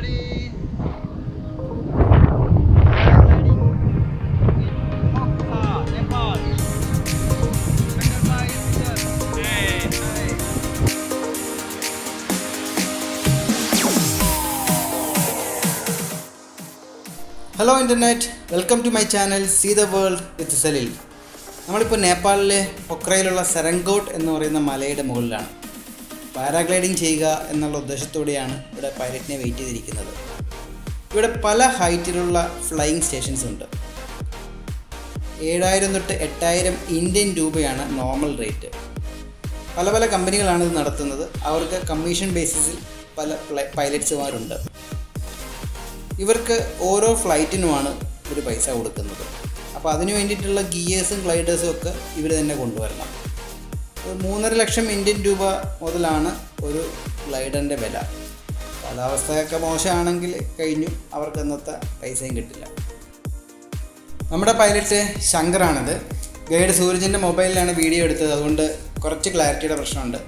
everybody. Paragliding in Pokhara, Nepal. Sagarmatha is here. Hey. Hello internet, welcome to my channel see the world with Salil. നമ്മളിപ്പോൾ നേപ്പാളിലെ പൊക്രയിലുള്ള സെറങ്കോട്ട് എന്ന് പറയുന്ന മലയുടെ മുകളിലാണ്. Paragliding ചെയ്യുക എന്നുള്ള ഉദ്ദേശത്തോടെയാണ് ഇവിടെ പൈലറ്റിനെ വെയിറ്റ് ചെയ്തിരിക്കുന്നത്. ഇവിടെ പല ഹൈറ്റിലുള്ള ഫ്ലൈയിങ് സ്റ്റേഷൻസ് ഉണ്ട്. 7,000 തൊട്ട് 8,000 ഇന്ത്യൻ രൂപയാണ് നോർമൽ റേറ്റ്. പല പല കമ്പനികളാണ് ഇത് നടത്തുന്നത്. അവർക്ക് കമ്മീഷൻ ബേസിസിൽ പല പൈലറ്റ്സുമാരുണ്ട്. ഇവർക്ക് ഓരോ ഫ്ലൈറ്റിനുമാണ് ഇവർ പൈസ കൊടുക്കുന്നത്. അപ്പോൾ അതിന് വേണ്ടിയിട്ടുള്ള ഗിയേഴ്സും ഗ്ലൈഡേഴ്സും ഒക്കെ ഇവർ തന്നെ കൊണ്ടുവരണം. 3.5 ലക്ഷം ഇന്ത്യൻ രൂപ മുതലാണ് ഒരു ഗ്ലൈഡറിൻ്റെ വില. കാലാവസ്ഥയൊക്കെ മോശമാണെങ്കിൽ കഴിഞ്ഞു, അവർക്ക് അന്നത്തെ പൈസയും കിട്ടില്ല. നമ്മുടെ പൈലറ്റ് ശങ്കറാണിത്. ഗൈഡ് സൂരജിൻ്റെ മൊബൈലിലാണ് വീഡിയോ എടുത്തത്, അതുകൊണ്ട് കുറച്ച് ക്ലാരിറ്റിയുടെ പ്രശ്നമുണ്ട്.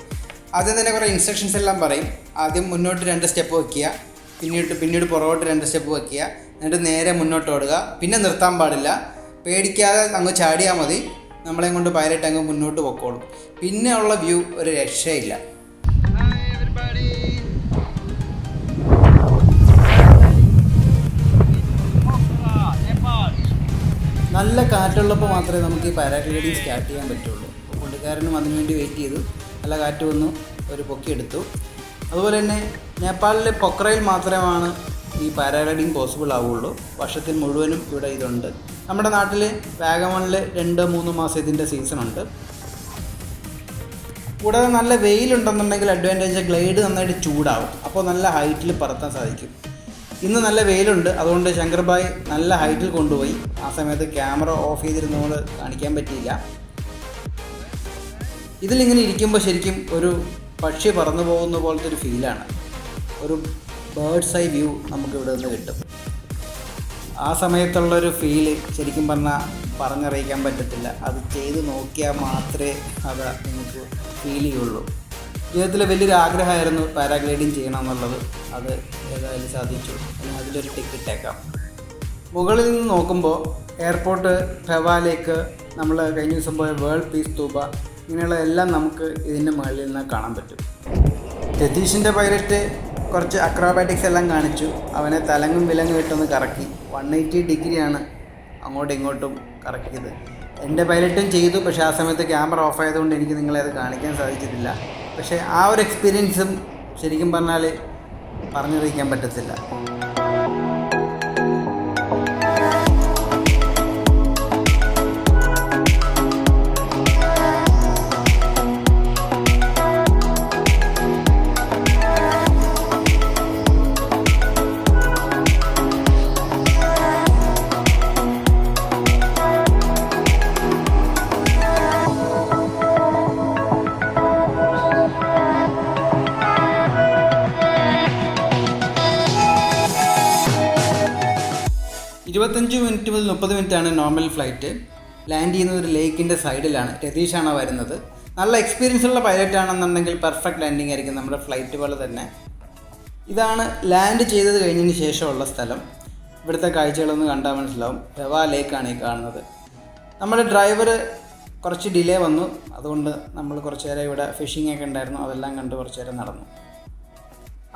ആദ്യം തന്നെ കുറേ ഇൻസ്ട്രക്ഷൻസ് എല്ലാം പറയും. ആദ്യം മുന്നോട്ട് 2 സ്റ്റെപ്പ് വയ്ക്കുക, പിന്നീട് പുറകോട്ട് 2 സ്റ്റെപ്പ് വയ്ക്കുക, എന്നിട്ട് നേരെ മുന്നോട്ട് ഓടുക. പിന്നെ നിർത്താൻ പാടില്ല, പേടിക്കാതെ അങ്ങ് ചാടിയാൽ മതി. നമ്മളെയും കൊണ്ട് പൈലറ്റ് അങ്ങ് മുന്നോട്ട് പൊക്കോളും. പിന്നെ ഉള്ള വ്യൂ ഒരു രക്ഷയില്ല. നല്ല കാറ്റുള്ളപ്പോൾ മാത്രമേ നമുക്ക് ഈ പാരാഗ്ലൈഡിങ് സ്റ്റാർട്ട് ചെയ്യാൻ പറ്റുള്ളൂ. പുള്ളിക്കാരനും അതിനുവേണ്ടി വെയിറ്റ് ചെയ്തു. നല്ല കാറ്റ് വന്നു, ഒരു പൊക്കിയെടുത്തു. അതുപോലെ തന്നെ നേപ്പാളിലെ പൊക്രയിൽ മാത്രമാണ് ഈ പാരാഗ്ലൈഡിങ് പോസിബിൾ ആവുകയുള്ളൂ. വർഷത്തിൽ മുഴുവനും ഇവിടെ ഇതുണ്ട്. നമ്മുടെ നാട്ടിൽ വാഗമണിൽ 2-3 മാസം ഇതിൻ്റെ സീസണുണ്ട്. കൂടാതെ നല്ല വെയിലുണ്ടെന്നുണ്ടെങ്കിൽ അഡ്വാൻറ്റേജ്, ഗ്ലൈഡ് നന്നായിട്ട് ചൂടാവും. അപ്പോൾ നല്ല ഹൈറ്റിൽ പറത്താൻ സാധിക്കും. ഇന്ന് നല്ല വെയിലുണ്ട്, അതുകൊണ്ട് ശങ്കർഭായ് നല്ല ഹൈറ്റിൽ കൊണ്ടുപോയി. ആ സമയത്ത് ക്യാമറ ഓഫ് ചെയ്തിരുന്നതുകൊണ്ട് കാണിക്കാൻ പറ്റിയില്ല. ഇതിലിങ്ങനെ ഇരിക്കുമ്പോൾ ശരിക്കും ഒരു പക്ഷി പറന്നു പോകുന്ന പോലത്തെ ഒരു ഫീലാണ്. ഒരു ബേർഡ്സ് ഐ വ്യൂ നമുക്കിവിടെ നിന്ന് കിട്ടും. ആ സമയത്തുള്ളൊരു ഫീല് ശരിക്കും പറഞ്ഞറിയിക്കാൻ പറ്റത്തില്ല. അത് ചെയ്ത് നോക്കിയാൽ മാത്രമേ അത് നിങ്ങൾക്ക് ഫീൽ ചെയ്യുള്ളൂ. ജീവിതത്തിലെ വലിയൊരു ആഗ്രഹമായിരുന്നു പാരാഗ്ലൈഡിങ് ചെയ്യണം എന്നുള്ളത്. അത് ഏതായാലും സാധിച്ചു. അതിലൊരു ടിക്കറ്റ് ഇട്ടേക്കാം. മുകളിൽ നിന്ന് നോക്കുമ്പോൾ എയർപോർട്ട്, ഫെവാ ലേക്ക്, നമ്മൾ കഴിഞ്ഞ ദിവസം പോയ വേൾഡ് പീസ് തൂബ, ഇങ്ങനെയുള്ള എല്ലാം നമുക്ക് ഇതിൻ്റെ മുകളിൽ നിന്ന് കാണാൻ പറ്റും. രതീഷിൻ്റെ പൈലറ്റ് കുറച്ച് അക്രോബാറ്റിക്സ് എല്ലാം കാണിച്ചു. അവനെ തലങ്ങും വിലങ്ങും ഇട്ടൊന്ന് കറക്കി. 180 ഡിഗ്രിയാണ് അങ്ങോട്ടും ഇങ്ങോട്ടും കറക്കിയത്. എൻ്റെ പൈലറ്റും ചെയ്തു, പക്ഷേ ആ സമയത്ത് ക്യാമറ ഓഫ് ആയതുകൊണ്ട് എനിക്ക് നിങ്ങളെ അത് കാണിക്കാൻ സാധിച്ചിട്ടില്ല. പക്ഷേ ആ ഒരു എക്സ്പീരിയൻസും ശരിക്കും പറഞ്ഞാൽ പറഞ്ഞറിയിക്കാൻ പറ്റത്തില്ല. 25 മിനിറ്റ് മുതൽ 30 മിനിറ്റാണ് നോർമൽ ഫ്ലൈറ്റ്. ലാൻഡ് ചെയ്യുന്നത് ഒരു ലേക്കിൻ്റെ സൈഡിലാണ്. രതീഷാണ് വരുന്നത്. നല്ല എക്സ്പീരിയൻസ് ഉള്ള പൈലറ്റ് ആണെന്നുണ്ടെങ്കിൽ പെർഫെക്റ്റ് ലാൻഡിങ് ആയിരിക്കും, നമ്മുടെ ഫ്ലൈറ്റ് പോലെ തന്നെ. ഇതാണ് ലാൻഡ് ചെയ്തത് കഴിഞ്ഞതിന് ശേഷമുള്ള സ്ഥലം. ഇവിടുത്തെ കാഴ്ചകളൊന്ന് കണ്ടാൽ മനസ്സിലാവും. ഫെവാ ലേക്കാണ് ഈ കാണുന്നത്. നമ്മുടെ ഡ്രൈവർ കുറച്ച് ഡിലേ വന്നു, അതുകൊണ്ട് നമ്മൾ കുറച്ച് നേരം ഇവിടെ ഫിഷിംഗ് ഒക്കെ ഉണ്ടായിരുന്നു, അതെല്ലാം കണ്ട് കുറച്ച് നേരം നടന്നു.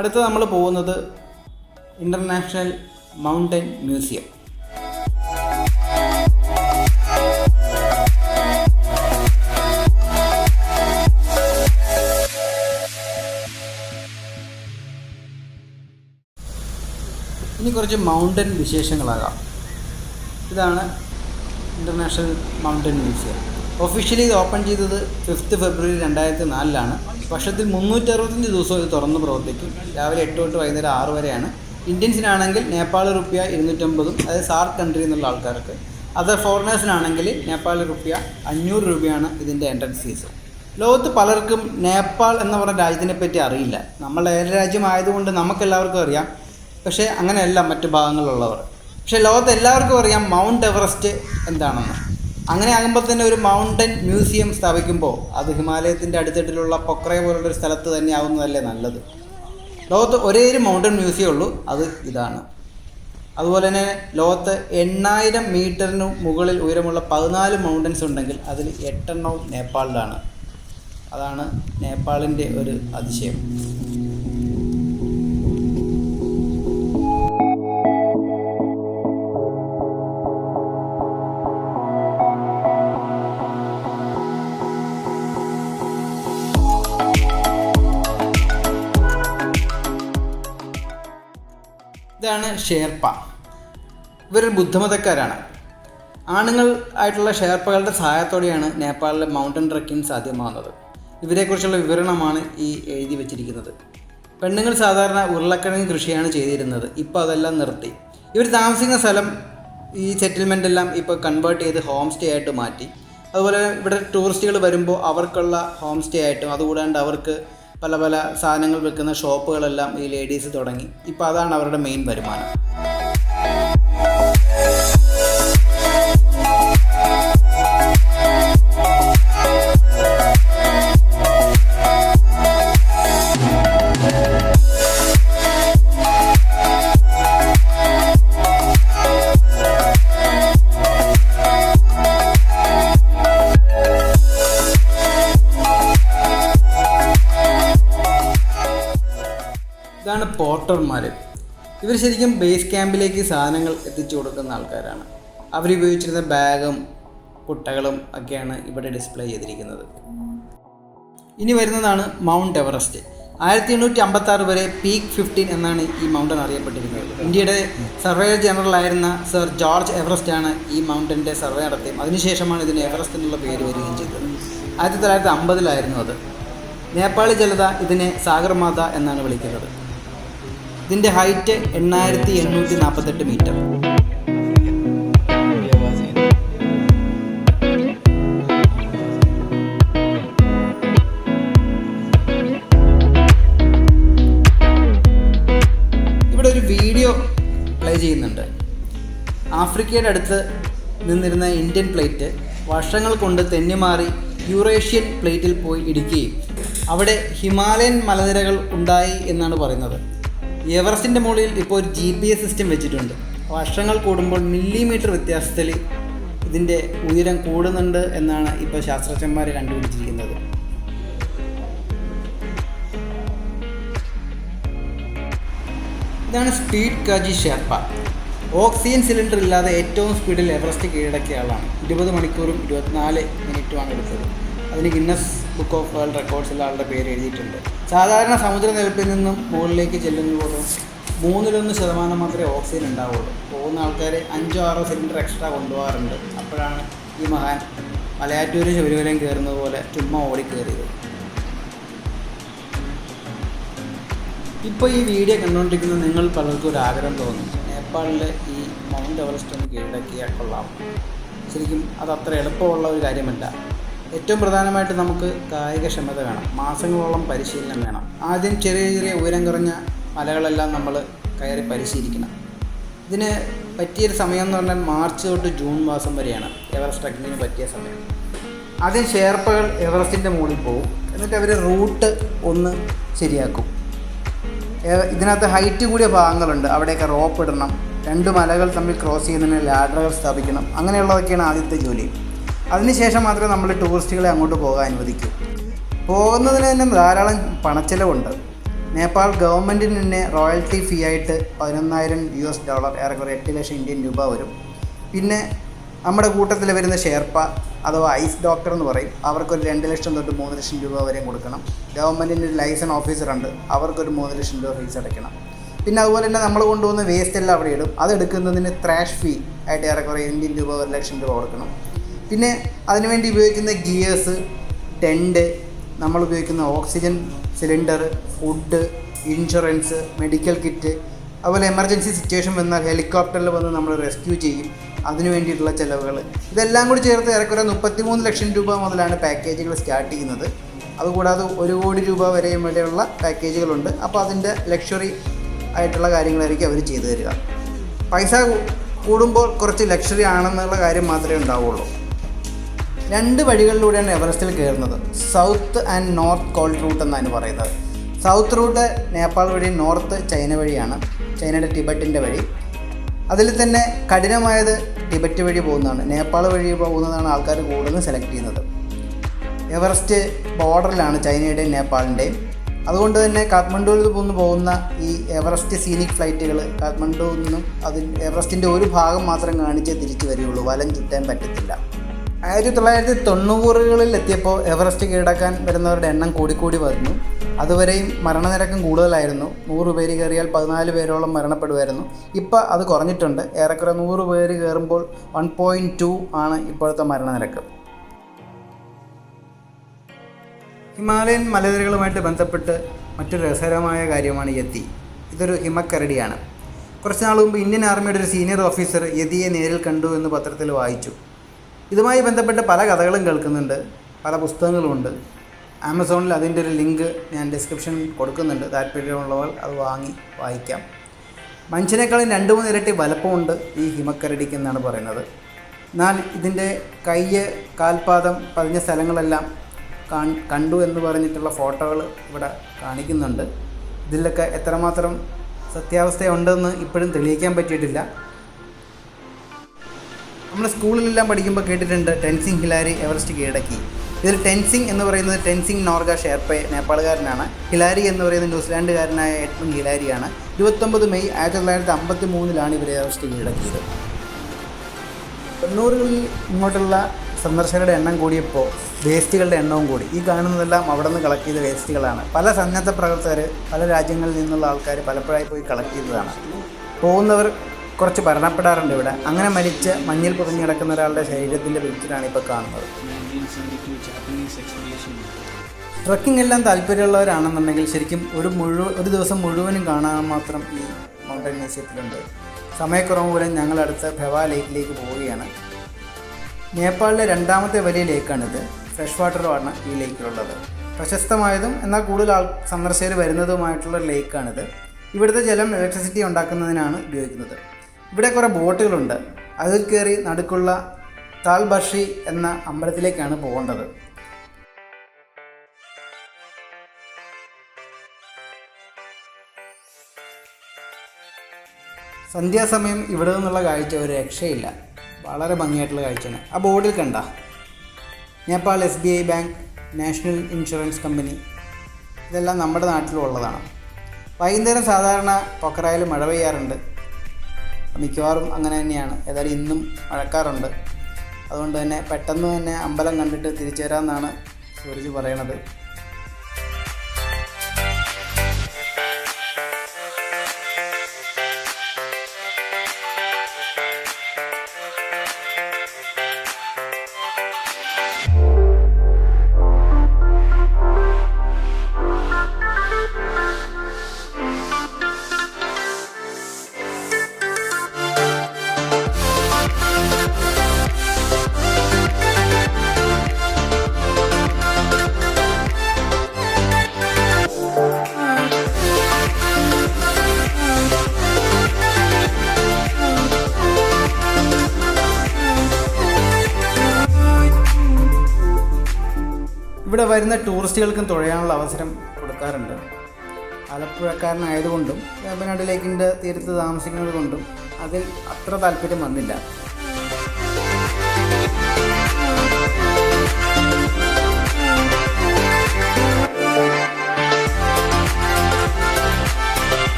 അടുത്ത് നമ്മൾ പോകുന്നത് ഇൻ്റർനാഷണൽ മൗണ്ടൻ മ്യൂസിയം. ഇനി കുറച്ച് മൗണ്ടൻ വിശേഷങ്ങളാകാം. ഇതാണ് ഇൻ്റർനാഷണൽ മൗണ്ടൻ മ്യൂസിയം. ഒഫീഷ്യലി ഇത് ഓപ്പൺ ചെയ്തത് 5 ഫെബ്രുവരി 2004 വർഷത്തിൽ 365 ദിവസവും ഇത് തുറന്ന് പ്രവർത്തിക്കും. രാവിലെ 8 തൊട്ട് വൈകുന്നേരം 6 വരെയാണ്. ഇന്ത്യൻസിനാണെങ്കിൽ നേപ്പാൾ റുപ്യ 250, അതായത് സാർക്ക് കൺട്രി എന്നുള്ള ആൾക്കാർക്ക്. അതർ ഫോറിനേഴ്സിനാണെങ്കിൽ നേപ്പാൾ റുപ്യ 500 രൂപയാണ് ഇതിൻ്റെ എൻട്രൻസ് ഫീസ്. ലോകത്ത് പലർക്കും നേപ്പാൾ എന്ന് പറഞ്ഞ രാജ്യത്തിനെ പറ്റി അറിയില്ല. നമ്മളുടെ ഏക രാജ്യമായതുകൊണ്ട് നമുക്കെല്ലാവർക്കും അറിയാം, പക്ഷേ അങ്ങനെയല്ല മറ്റു ഭാഗങ്ങളിലുള്ളവർ. പക്ഷേ ലോകത്ത് എല്ലാവർക്കും അറിയാം മൗണ്ട് എവറസ്റ്റ് എന്താണെന്ന്. അങ്ങനെ ആകുമ്പോൾ തന്നെ ഒരു മൗണ്ടൻ മ്യൂസിയം സ്ഥാപിക്കുമ്പോൾ അത് ഹിമാലയത്തിൻ്റെ അടുത്തിട്ടുള്ള പൊക്ര പോലുള്ളൊരു സ്ഥലത്ത് തന്നെ ആവുന്നതല്ലേ നല്ലത്. ലോകത്ത് ഒരേ ഒരു മൗണ്ടൻ മ്യൂസിയം ഉള്ളൂ, അത് ഇതാണ്. അതുപോലെ തന്നെ ലോകത്ത് 8000 മീറ്ററിന് മുകളിൽ ഉയരമുള്ള 14 മൗണ്ടൻസ് ഉണ്ടെങ്കിൽ അതിൽ 8 നേപ്പാളിലാണ്. അതാണ് നേപ്പാളിൻ്റെ ഒരു അതിശയം. ഇതാണ് ഷേർപ്പ. ഇവരൊരു ബുദ്ധമതക്കാരാണ്. ആണുങ്ങൾ ആയിട്ടുള്ള ഷേർപ്പകളുടെ സഹായത്തോടെയാണ് നേപ്പാളിലെ മൗണ്ടൻ ട്രക്കിംഗ് സാധ്യമാകുന്നത്. ഇവരെക്കുറിച്ചുള്ള വിവരണമാണ് ഈ എഴുതി വച്ചിരിക്കുന്നത്. പെണ്ണുങ്ങൾ സാധാരണ ഉരുളക്കിഴങ്ങ് കൃഷിയാണ് ചെയ്തിരുന്നത്. ഇപ്പോൾ അതെല്ലാം നിർത്തി. ഇവർ താമസിക്കുന്ന സ്ഥലം, ഈ സെറ്റിൽമെൻ്റ് എല്ലാം ഇപ്പോൾ കൺവേർട്ട് ചെയ്ത് ഹോം സ്റ്റേ ആയിട്ട് മാറ്റി. അതുപോലെ ഇവിടെ ടൂറിസ്റ്റുകൾ വരുമ്പോൾ അവർക്കുള്ള ഹോം സ്റ്റേ ആയിട്ടും, അതുകൂടാണ്ട് അവർക്ക് പല പല സാധനങ്ങൾ വെക്കുന്ന ഷോപ്പുകളെല്ലാം ഈ ലേഡീസ് തുടങ്ങി. ഇപ്പോൾ അതാണ് അവരുടെ മെയിൻ വരുമാനം. ഇതാണ് പോർട്ടർമാർ. ഇവർ ശരിക്കും ബേസ് ക്യാമ്പിലേക്ക് സാധനങ്ങൾ എത്തിച്ചു കൊടുക്കുന്ന ആൾക്കാരാണ്. അവരുപയോഗിച്ചിരുന്ന ബാഗും കുട്ടകളും ഒക്കെയാണ് ഇവിടെ ഡിസ്പ്ലേ ചെയ്തിരിക്കുന്നത്. ഇനി വരുന്നതാണ് മൗണ്ട് എവറസ്റ്റ്. 1856 വരെ പീക്ക് 15 എന്നാണ് ഈ മൗണ്ടൻ അറിയപ്പെട്ടിരുന്നത്. ഇന്ത്യയുടെ സർവേയർ ജനറൽ ആയിരുന്ന സർ ജോർജ് എവറസ്റ്റ് ആണ് ഈ മൗണ്ടൻ്റെ സർവേ നടത്തിയത്. അതിനുശേഷമാണ് ഇതിന് എവറസ്റ്റ് എന്നുള്ള പേര് വരികയും ചെയ്തത്. 1950 അത്. നേപ്പാളി ജനത ഇതിനെ സാഗർമാഥ എന്നാണ് വിളിക്കുന്നത്. ഇതിൻ്റെ ഹൈറ്റ് 8848 മീറ്റർ. ഇവിടെ ഒരു വീഡിയോ പ്ലേ ചെയ്യുന്നുണ്ട്. ആഫ്രിക്കയുടെ അടുത്ത് നിന്നിരുന്ന ഇന്ത്യൻ പ്ലേറ്റ് വർഷങ്ങൾ കൊണ്ട് തെന്നിമാറി യൂറേഷ്യൻ പ്ലേറ്റിൽ പോയി ഇടിക്കുകയും അവിടെ ഹിമാലയൻ മലനിരകൾ ഉണ്ടായി എന്നാണ് പറയുന്നത്. എവറസ്റ്റിൻ്റെ മുകളിൽ ഇപ്പോൾ ഒരു GPS സിസ്റ്റം വെച്ചിട്ടുണ്ട്. വർഷങ്ങൾ കൂടുമ്പോൾ മില്ലിമീറ്റർ വ്യത്യാസത്തിൽ ഇതിൻ്റെ ഉയരം കൂടുന്നുണ്ട് എന്നാണ് ഇപ്പോൾ ശാസ്ത്രജ്ഞന്മാർ കണ്ടുപിടിച്ചിരിക്കുന്നത്. ഇതാണ് സ്പീഡ് കാജി ഷെർപ്പ. ഓക്സിജൻ സിലിണ്ടർ ഇല്ലാതെ ഏറ്റവും സ്പീഡിൽ എവറസ്റ്റ് കീഴടക്കിയ ആളാണ്. 20 മണിക്കൂറും 24 മിനിറ്റുമാണ് എടുത്തത്. അതിന് ഗിന്നസ് ബുക്ക് ഓഫ് വേൾഡ് റെക്കോർഡ്സിൽ ആളുടെ പേര് എഴുതിയിട്ടുണ്ട്. സാധാരണ സമുദ്രനിരപ്പിൽ നിന്നും മുകളിലേക്ക് ചെല്ലുമ്പോഴും 1/3% മാത്രമേ ഓക്സിജൻ ഉണ്ടാവുള്ളൂ. പോകുന്ന ആൾക്കാർ 5-6 സിലിണ്ടർ എക്സ്ട്രാ കൊണ്ടുപോകാറുണ്ട്. അപ്പോഴാണ് ഈ മഹാൻ മലയാറ്റൂർ ശബരിമലയും കയറുന്നത് പോലെ ചുമ്മാ ഓടിക്കയറിയത്. ഇപ്പോൾ ഈ വീഡിയോ കണ്ടുകൊണ്ടിരിക്കുന്ന നിങ്ങൾ പലർക്കും ഒരു ആഗ്രഹം തോന്നും, നേപ്പാളിലെ ഈ മൗണ്ട് എവറസ്റ്റ് ഒന്ന് കീഴടക്കിയാൽ കൊള്ളാം. ശരിക്കും അതത്ര എളുപ്പമുള്ള ഒരു കാര്യമല്ല. ഏറ്റവും പ്രധാനമായിട്ട് നമുക്ക് കായികക്ഷമത വേണം. മാസങ്ങളോളം പരിശീലനം വേണം. ആദ്യം ചെറിയ ചെറിയ ഉയരം കുറഞ്ഞ മലകളെല്ലാം നമ്മൾ കയറി പരിശീലിക്കണം. ഇതിന് പറ്റിയൊരു സമയം എന്ന് പറഞ്ഞാൽ മാർച്ച് തൊട്ട് ജൂൺ മാസം വരെയാണ് എവറസ്റ്റ് ട്രക്കിങ്ങിന് പറ്റിയ സമയം. ആദ്യം ഷേർപ്പകൾ എവറസ്റ്റിൻ്റെ മുകളിൽ പോകും. എന്നിട്ട് അവർ റൂട്ട് ഒന്ന് ശരിയാക്കും. ഇതിനകത്ത് ഹൈറ്റ് കൂടിയ ഭാഗങ്ങളുണ്ട്, അവിടെയൊക്കെ റോപ്പ് ഇടണം. 2 മലകൾ തമ്മിൽ ക്രോസ് ചെയ്യുന്നതിന് ലാഡറുകൾ സ്ഥാപിക്കണം. അങ്ങനെയുള്ളതൊക്കെയാണ് ആദ്യത്തെ ജോലി. അതിനുശേഷം മാത്രമേ നമ്മൾ ടൂറിസ്റ്റുകളെ അങ്ങോട്ട് പോകാൻ അനുവദിക്കൂ. പോകുന്നതിന് തന്നെ ധാരാളം പണച്ചെലവുണ്ട്. നേപ്പാൾ ഗവൺമെൻറ്റിന് തന്നെ റോയൽറ്റി ഫീ ആയിട്ട് $11,000 ഏറെക്കുറെ 8 ലക്ഷം ഇന്ത്യൻ രൂപ വരും. പിന്നെ നമ്മുടെ കൂട്ടത്തിൽ വരുന്ന ഷേർപ്പ അഥവാ ഐസ് ഡോക്ടർ എന്ന് പറയും, അവർക്കൊരു 2 ലക്ഷം തൊട്ട് 3 ലക്ഷം രൂപ വരെയും കൊടുക്കണം. ഗവൺമെൻറ്റിൻ്റെ ലൈസൻസ് ഓഫീസറുണ്ട്, അവർക്കൊരു 3 ലക്ഷം രൂപ ഫീസ് അടയ്ക്കണം. പിന്നെ അതുപോലെ തന്നെ നമ്മൾ കൊണ്ടുപോകുന്ന വേസ്റ്റ് എല്ലാം അവിടെ ഇടും. അതെടുക്കുന്നതിന് ത്രാഷ് ഫീ ആയിട്ട് ഏറെക്കുറെ ഇന്ത്യൻ രൂപ 1 ലക്ഷം രൂപ കൊടുക്കണം. പിന്നെ അതിനുവേണ്ടി ഉപയോഗിക്കുന്ന ഗിയേഴ്സ്, ടെൻറ്റ്, നമ്മൾ ഉപയോഗിക്കുന്ന oxygen cylinder, food, insurance, medical kit, അതുപോലെ എമർജൻസി സിറ്റുവേഷൻ വന്നാൽ ഹെലികോപ്റ്ററിൽ വന്ന് നമ്മൾ റെസ്ക്യൂ ചെയ്യും. അതിനു വേണ്ടിയിട്ടുള്ള ചിലവുകൾ, ഇതെല്ലാം കൂടി ചേർത്ത് ഏറെക്കുറെ 33 ലക്ഷം രൂപ മുതലാണ് പാക്കേജുകൾ സ്റ്റാർട്ട് ചെയ്യുന്നത്. അതുകൂടാതെ 1 കോടി രൂപ വരെയുള്ള പാക്കേജുകളുണ്ട്. അപ്പോൾ അതിൻ്റെ ലക്ഷറി ആയിട്ടുള്ള കാര്യങ്ങളായിരിക്കും അവർ ചെയ്തു തരിക. പൈസ കൂടുമ്പോൾ കുറച്ച് ലക്ഷറി ആണെന്നുള്ള കാര്യം മാത്രമേ ഉണ്ടാവുള്ളൂ. 2 വഴികളിലൂടെയാണ് എവറസ്റ്റിൽ കയറുന്നത്. South and north cold route എന്നാണ് പറയുന്നത്. സൗത്ത് റൂട്ട് നേപ്പാൾ വഴി നോർത്ത് ചൈന വഴിയാണ്, ചൈനയുടെ ടിബറ്റിൻ്റെ വഴി. അതിൽ തന്നെ കഠിനമായത് ടിബറ്റ് വഴി പോകുന്നതാണ്. നേപ്പാൾ വഴി പോകുന്നതാണ് ആൾക്കാർ കൂടുതലും സെലക്ട് ചെയ്യുന്നത്. എവറസ്റ്റ് ബോർഡറിലാണ് ചൈനയുടെയും നേപ്പാളിൻ്റെയും. അതുകൊണ്ട് തന്നെ കാഠ്മണ്ഡുവിൽ നിന്ന് പോകുന്ന ഈ എവറസ്റ്റ് സീനിക് ഫ്ലൈറ്റുകൾ കാഠ്മണ്ഡുവിൽ നിന്നും എവറസ്റ്റിൻ്റെ ഒരു ഭാഗം മാത്രം കാണിച്ചേ തിരിച്ചു വരികയുള്ളൂ, വലം ചുറ്റാൻ പറ്റത്തില്ല. 1990-കളിൽ എത്തിയപ്പോൾ എവറസ്റ്റ് കീഴടക്കാൻ വരുന്നവരുടെ എണ്ണം കൂടിക്കൂടി വന്നു. അതുവരെയും മരണനിരക്കും കൂടുതലായിരുന്നു. 100 പേര് കയറിയാൽ 14 പേരോളം മരണപ്പെടുമായിരുന്നു. ഇപ്പോൾ അത് കുറഞ്ഞിട്ടുണ്ട്. ഏറെക്കുറെ 100 പേര് കയറുമ്പോൾ 1.2 ആണ് ഇപ്പോഴത്തെ മരണനിരക്ക്. ഹിമാലയൻ മലനിരകളുമായിട്ട് ബന്ധപ്പെട്ട് മറ്റൊരു രസകരമായ കാര്യമാണ് യതി. ഇതൊരു ഹിമക്കരടിയാണ്. കുറച്ച് നാൾ മുമ്പ് ഇന്ത്യൻ ആർമിയുടെ ഒരു സീനിയർ ഓഫീസർ യതിയെ നേരിൽ കണ്ടു എന്ന് പത്രത്തിൽ വായിച്ചു. ഇതുമായി ബന്ധപ്പെട്ട് പല കഥകളും കേൾക്കുന്നുണ്ട്, പല പുസ്തകങ്ങളുമുണ്ട്. ആമസോണിൽ അതിൻ്റെ ഒരു ലിങ്ക് ഞാൻ ഡിസ്ക്രിപ്ഷനിൽ കൊടുക്കുന്നുണ്ട്. താല്പര്യമുള്ളവർ അത് വാങ്ങി വായിക്കാം. മനുഷ്യനേക്കാളും 2-3 ഇരട്ടി വലുപ്പമുണ്ട് ഈ ഹിമക്കരടിക്ക് എന്നാണ് പറയുന്നത്. എന്നാൽ ഇതിൻ്റെ കയ്യ്, കാൽപാദം പതിഞ്ഞ സ്ഥലങ്ങളെല്ലാം കണ്ടു എന്ന് പറഞ്ഞിട്ടുള്ള ഫോട്ടോകൾ ഇവിടെ കാണിക്കുന്നുണ്ട്. ഇതിലൊക്കെ എത്രമാത്രം സത്യാവസ്ഥയുണ്ടെന്ന് ഇപ്പോഴും തെളിയിക്കാൻ പറ്റിയിട്ടില്ല. നമ്മൾ സ്കൂളിലെല്ലാം പഠിക്കുമ്പോൾ കേട്ടിട്ടുണ്ട് ടെൻസിങ് ഹിലാരി എവറസ്റ്റ് കീഴടക്കി. ഇതിൽ ടെൻസിങ് എന്ന് പറയുന്നത് ടെൻസിങ് നോർഗ ഷെർപ്പെ നേപ്പാളുകാരനാണ്. ഹിലാരി എന്ന് പറയുന്നത് ന്യൂസിലാൻഡുകാരനായ എഡ്മണ്ട് ഹിലാരിയാണ്. 29 മെയ് 1953 ഇവർ എവറസ്റ്റ് കീഴടക്കിയത്. 90-കളിൽ ഇങ്ങോട്ടുള്ള സന്ദർശകരുടെ എണ്ണം കൂടിയപ്പോൾ വേസ്റ്റുകളുടെ എണ്ണവും കൂടി. ഈ കാണുന്നതെല്ലാം അവിടെ നിന്ന് കളക്ട് ചെയ്ത വേസ്റ്റുകളാണ്. പല സന്നദ്ധ പ്രവർത്തകർ, പല രാജ്യങ്ങളിൽ നിന്നുള്ള ആൾക്കാർ പലപ്പോഴായി പോയി കളക്ട് ചെയ്തതാണ്. പോകുന്നവർ കുറച്ച് മരണപ്പെടാറുണ്ട് ഇവിടെ. അങ്ങനെ മരിച്ച മഞ്ഞിൽ പുതഞ്ഞു കിടക്കുന്ന ഒരാളുടെ ശരീരത്തിൻ്റെ പിക്ചറാണ് ഇപ്പോൾ കാണുന്നത്. ട്രക്കിംഗ് എല്ലാം താല്പര്യമുള്ളവരാണെന്നുണ്ടെങ്കിൽ ശരിക്കും ഒരു ദിവസം മുഴുവനും കാണാൻ മാത്രം ഈ മൗണ്ടൻ മ്യൂസിയത്തിലുണ്ട്. സമയക്കുറവ് മൂലം ഞങ്ങൾ അടുത്ത ഫെവാ ലേക്കിലേക്ക് പോവുകയാണ്. നേപ്പാളിലെ 2ാമത്തെ വലിയ ലേക്കാണിത്. ഫ്രഷ് വാട്ടറുമാണ് ഈ ലേക്കിലുള്ളത്. പ്രശസ്തമായതും എന്നാൽ കൂടുതൽ സന്ദർശകർ വരുന്നതുമായിട്ടുള്ള ലേക്കാണിത്. ഇവിടുത്തെ ജലം ഇലക്ട്രിസിറ്റി ഉണ്ടാക്കുന്നതിനാണ് ഉപയോഗിക്കുന്നത്. ഇവിടെ കുറേ ബോട്ടുകളുണ്ട്. അതിൽ കയറി നടുക്കുള്ള താൽ ബർഹി എന്ന അമ്പലത്തിലേക്കാണ് പോകേണ്ടത്. സന്ധ്യാസമയം ഇവിടെ നിന്നുള്ള കാഴ്ച ഒരു രക്ഷയില്ല. വളരെ ഭംഗിയായിട്ടുള്ള കാഴ്ചയാണ്. ആ ബോർഡിൽ കണ്ട Nepal SBI bank, national insurance company, ഇതെല്ലാം നമ്മുടെ നാട്ടിലുള്ളതാണ്. വൈകുന്നേരം സാധാരണ പൊഖറായിൽ മഴ പെയ്യാറുണ്ട്. മിക്കവാറും അങ്ങനെ തന്നെയാണ്. ഏതായാലും ഇന്നും മഴക്കാറുണ്ട്. അതുകൊണ്ട് തന്നെ പെട്ടെന്ന് തന്നെ അമ്പലം കണ്ടിട്ട് തിരിച്ചു വരാമെന്നാണ് സൂരജ് പറയണത്. ഇവിടെ വരുന്ന ടൂറിസ്റ്റുകൾക്കും തുഴയാനുള്ള അവസരം കൊടുക്കാറുണ്ട്. ആലപ്പുഴക്കാരനായതുകൊണ്ടും വേമ്പനാട് ലേക്കിൻ്റെ തീരത്ത് താമസിക്കുന്നത് കൊണ്ടും അതിൽ അത്ര താല്പര്യം വന്നില്ല.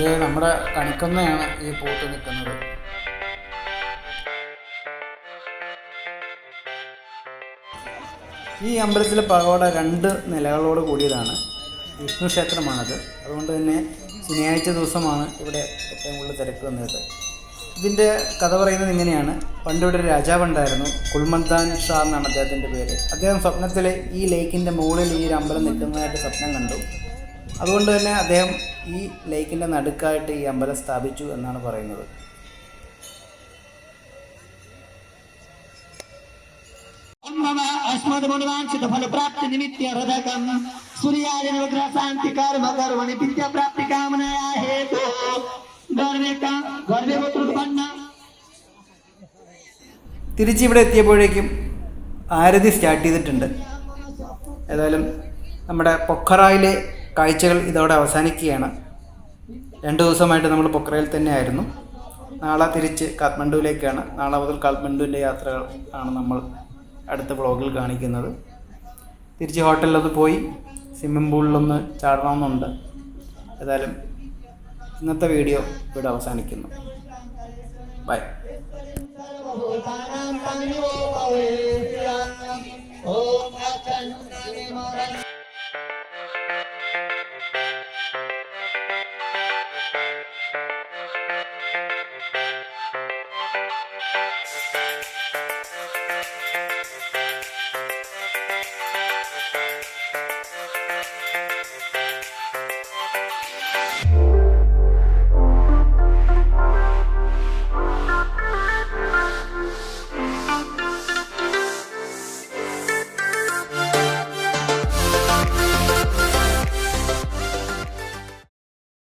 ഇത് നമ്മുടെ കണിക്കൊന്നയാണ് ഈ പൂത്ത് നിൽക്കുന്നത്. ഈ അമ്പലത്തിലെ പഗോഡ 2 നിലകളോട് കൂടിയതാണ്. വിഷ്ണു ക്ഷേത്രമാണത്. അതുകൊണ്ട് തന്നെ ശനിയാഴ്ച ദിവസമാണ് ഇവിടെ ഏറ്റവും കൂടുതൽ തിരക്ക് വന്നത്. ഇതിൻ്റെ കഥ പറയുന്നത് ഇങ്ങനെയാണ്. പണ്ടിവിടെ ഒരു രാജാവുണ്ടായിരുന്നു, കുൽമന്താൻ ഷാ എന്നാണ് അദ്ദേഹത്തിൻ്റെ പേര്. അദ്ദേഹം സ്വപ്നത്തിൽ ഈ ലേക്കിൻ്റെ മുകളിൽ ഈ ഒരു അമ്പലം നിൽക്കുന്നതായിട്ട് സ്വപ്നം കണ്ടു. അതുകൊണ്ട് തന്നെ അദ്ദേഹം ഈ ലേക്കിൻ്റെ നടുക്കായിട്ട് ഈ അമ്പലം സ്ഥാപിച്ചു എന്നാണ് പറയുന്നത്. पदमुनिवांछित फल प्राप्ति निमित्त हृदयकं सूर्यादिग्रह शांति कर्म कर्मणि विद्या प्राप्ति कामनाया हेतु गर्भे उत्पन्न. തിരിച്ചിവിടെ എത്തിയപ്പോഴേക്കും ആരതി സ്റ്റാർട്ട് ചെയ്തിട്ടുണ്ട്. ഏതായാലും നമ്മുടെ പൊഖറയിലെ കാഴ്ചകൾ ഇതോടെ അവസാനിക്കുകയാണ്. 2 ദിവസമായിട്ട് നമ്മൾ പൊഖറയിൽ തന്നെ ആയിരുന്നു. നാളെ തിരിച്ച് കാഠ്മണ്ഡുവിലേക്കാണ്. നാളെ മുതൽ കാഠ്മണ്ഡുവിൻ്റെ യാത്രകൾ ആണ് നമ്മൾ അടുത്ത വ്ളോഗിൽ കാണിക്കുന്നത്. തിരിച്ച് ഹോട്ടലിലൊന്ന് പോയി സ്വിമ്മിംഗ് പൂളിലൊന്ന് ചാടണമെന്നുണ്ട്. ഏതായാലും ഇന്നത്തെ വീഡിയോ ഇവിടെ അവസാനിക്കുന്നു. ബൈ. Oh